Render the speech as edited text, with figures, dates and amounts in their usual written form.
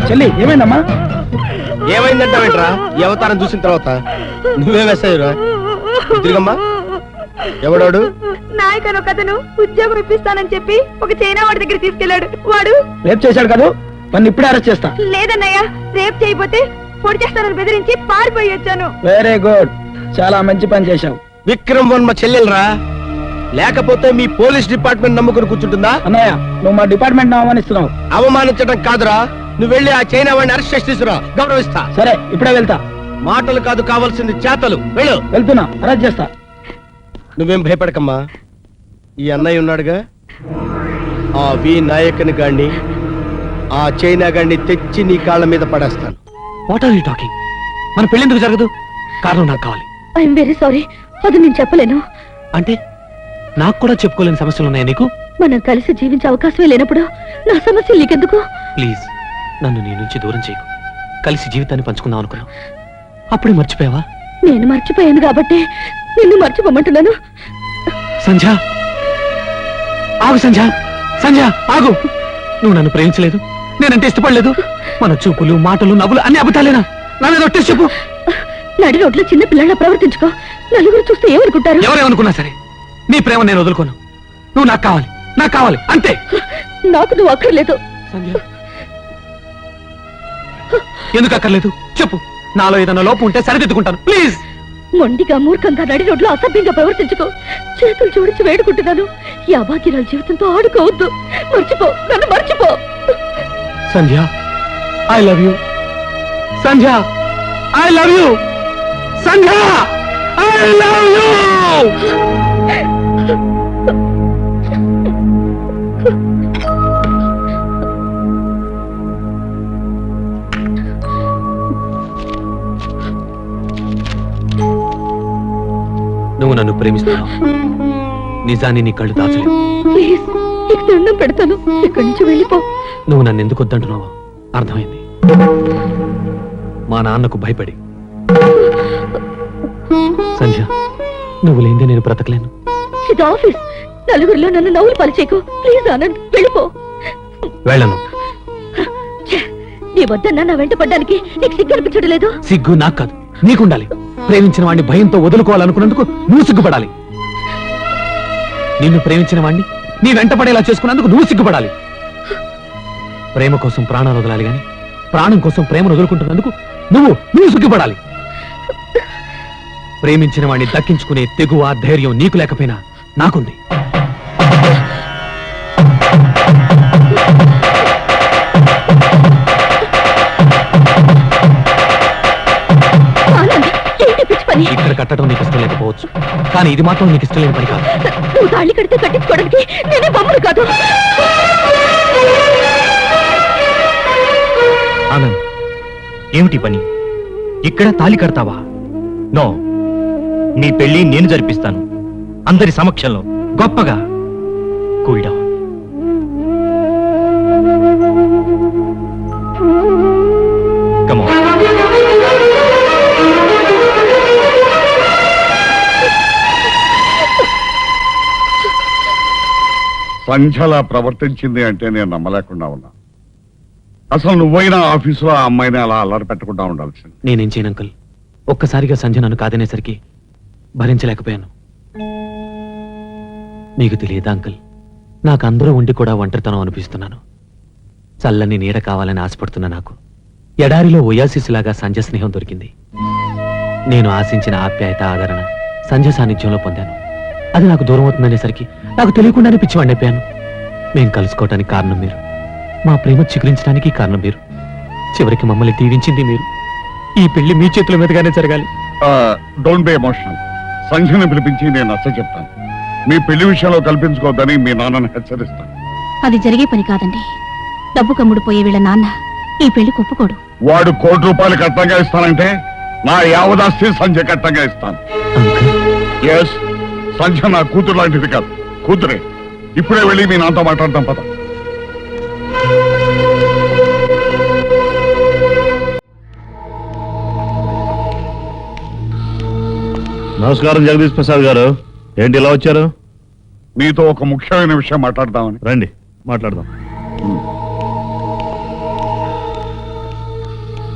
చెల్లి ఏమైందమ్మా? ఏమైందంటావేంట్రా? ఈ అవతారం చూసిన తర్వాత నువ్వే వేసావురా. తిరిగమ్మా. ఎవడాడు? నాయకన్ ఒక అతను ఉద్యోగం ఇప్పిస్తానని చెప్పి ఒక చైనా వాడి దగ్గర తీసుకెళ్లాడు. వాడు రేపు చేశాడు కదా, వాడిని ఇప్పుడే అరెస్ట్ చేస్తా. లేదన్నయ్య, రేపు చేయబోతే పొడి చేస్తానని బెదిరించి పారిపోయి వచ్చాను. వెరీ గుడ్, చాలా మంచి పని చేశావు. విక్రమ్ వర్మ చెల్లెలరా, లేకపోతే మీ పోలీస్ డిపార్ట్మెంట్ నమ్ముకుని కూర్చుంటుందా? అన్నయ్య, నువ్వు మా డిపార్ట్మెంట్ అవమానిస్తున్నావు. అవమానించడం కాదురా, నువ్వు వెళ్ళి ఆ చైనా వాడిని అరెస్ట్ చేసి తీసుకురా, గౌరవిస్తా. సరే, ఇప్పుడే వెళ్తా. మాటలు కాదు కావాల్సింది, చేతలు. వెళ్ళు. వెళ్తున్నా, అరెస్ట్ చేస్తా. నువ్వేం భయపడకమ్మా, ఈ అన్నయ్య ఉన్నాడుగా, ఆ వి నాయకని గాడిని, ఆ చైనా గాడిని తెచ్చి నీ కాళ్ళ మీద పడేస్తాను. What are you talking? మన పెళ్ళెందుకు జరగదు? కారణం నాకు కావాలి. ఐఎమ్ వెరీ సారీ, అది నేను చెప్పలేను. అంటే నాకు కూడా చెప్పుకోలేని సమస్యలు ఉన్నాయా నీకు? మనం కలిసి జీవించే అవకాశమే లేనప్పుడు నా సమస్యలు నీకెందుకు? ప్లీజ్, నన్ను నీ నుంచి దూరం చేయకు. కలిసి జీవితాన్ని పంచుకుందాం అనుకున్నావు, అప్పుడే మర్చిపోయావా? నేను మర్చిపోయాను కాబట్టి నిన్ను మర్చిపోమంటున్నాను. సంధ్య, ఆగు సంధ్య, సంధ్య ఆగు. నువ్వు నన్ను ప్రేమించలేదు, నేనంటే ఇష్టపడలేదు. మన చూపులు, మాటలు, నవ్వులు అన్ని అబద్ధాలేనా? నా మీద ఒట్టేసి చెప్పు. నడి రోడ్లో చిన్న పిల్లల్లా ప్రవర్తించుకో. నలుగురు చూస్తే ఏమనుకుంటారు? ఎవరేమనుకున్నా సరే, నీ ప్రేమ నేను వదులుకోను. నువ్వు నాకు కావాలి, నాకు కావాలి, అంతే. నాకు నువ్వు అక్కర్లేదు. సంధ్య, ఎందుకు అక్కర్లేదు చెప్పు. నాలో ఏదైనా లోపం ఉంటే సరిదిద్దుకుంటాను, ప్లీజ్. మొండిగా మూర్ఖంగా నడి రోడ్లో అసభ్యంగా ప్రవర్తించుకో. చేతులు జోడించి వేడుకుంటున్నాను, ఈ అభాగ్యురాల జీవితంతో ఆడుకోవద్దు. మర్చిపో, నన్ను మర్చిపో. Sandhya, I love you. Sandhya, I love you. Sandhya, I love you. నువ్వు నన్ను ప్రేమిస్తున్నావు, నిజాన్ని నీ కళ్ళు దాచలేవు. ప్లీజ్, నీకు దండం పెడతాను, ఇక్కడి నుంచి వెళ్ళిపో. నువ్వు నన్ను ఎందుకు వద్దంటున్నావో అర్థమైంది. మా నాన్నకు భయపడి. సంధ్య, నువ్వు లేదే నేను బ్రతకలేను. ఇది ఆఫీస్, నలుగురిలో నన్ను నవ్వులు పరిచేకు. ప్లీజ్ ఆనంద్, వెళ్ళిపో. వెళ్ళను. నీ వద్దన్నా నా వెంట పడ్డానికి నీకు సిగ్గు అనిపించడం లేదు? సిగ్గు నాకు కాదు, నీకుండాలి. ప్రేమించిన వాడిని భయంతో వదులుకోవాలనుకున్నందుకు నువ్వు సిగ్గుపడాలి. నిన్ను ప్రేమించిన వాడిని నీ వెంటపడేలా చేసుకున్నందుకు నువ్వు సిగ్గుపడాలి. ప్రేమ కోసం ప్రాణాలు వదలాలి గాని ప్రాణం కోసం ప్రేమను వదులుకుంటున్నందుకు నువ్వు సిగ్గుపడాలి. ప్రేమించిన వాడిని దక్కించుకునే తెగువ, ధైర్యం నీకు లేకపోయినా నాకుంది. ఇక్కడ కట్టడం నీకు ఇష్టం లేకపోవచ్చు, కానీ ఇది మాత్రం నీకు ఇష్టం లేని పని కాదు. నువ్వు తాళి కడితే కట్టించుకోవడానికి నేనే బొమ్మను కాదు. ఆనంద్, ఏమిటి పని? ఇక్కడ తాళి కడతావా? నో, నీ పెళ్లి నేను జరిపిస్తాను, అందరి సమక్షంలో గొప్పగా. Cool down. Come on. సంధ్యలా ప్రవర్తించింది అంటే నేను నమ్మలేకుండా ఉన్నా. అసలు నువ్వైనా ఆఫీసులో ఆ అమ్మాయిని అలా అల్లరి పెట్టకుండా ఉండాల్సింది. నేనేం చేయను అంకుల్. ఒక్కసారిగా సంధ్య నన్ను కాదనేసరికి భరించలేకపోయాను. మీకు తెలియదా అంకుల్, నాకు అందరూ ఉండి కూడా ఒంటరితనం అనిపిస్తున్నాను. చల్లని నీడ కావాలని ఆశపడుతున్నా నాకు ఎడారిలో ఒయాసిస్లాగా సంధ్య స్నేహం దొరికింది. నేను ఆశించిన ఆప్యాయత, ఆదరణ సంధ్య సాన్నిధ్యంలో పొందాను. అది నాకు దూరం అవుతుందనేసరికి నాకు తెలియకుండానే పిచ్చివాడిని అయిపోయాను. మేం కలుసుకోవటానికి కారణం మీరు, మా ప్రేమ చిగురించడానికి కారణం మీరు, చివరికి మమ్మల్ని దీవించింది మీరు. ఈ పెళ్లి మీ చేతుల మీదుగానే జరగాలి. Don't be emotional. సంధ్యను పిలిపించి నేను నచ్చ చెప్తాను. మీ పెళ్లి విషయంలో కల్పించుకోవద్దని మీ నాన్నను హెచ్చరిస్తాను. అది జరిగే పని కాదండి. డబ్బు కమ్ముడుపోయే వీళ్ళ నాన్న ఈ పెళ్లి ఒప్పుకోడు. వాడు ₹1,00,00,000 కట్టంగా ఇస్తానంటే నా యావదాస్తి సంధ్య కట్టంగా ఇస్తాను. ఎస్, సంధ్య నా కూతురు లాంటిది కాదు, కూతురే. ఇప్పుడే వెళ్ళి మీ నాన్నతో మాట్లాడతాం, పద. నమస్కారం జగదీష్ ప్రసాద్ గారు, ఏంటి ఇలా వచ్చారు? మీతో ఒక ముఖ్యమైన విషయం మాట్లాడదామని. రండి, మాట్లాడదాం.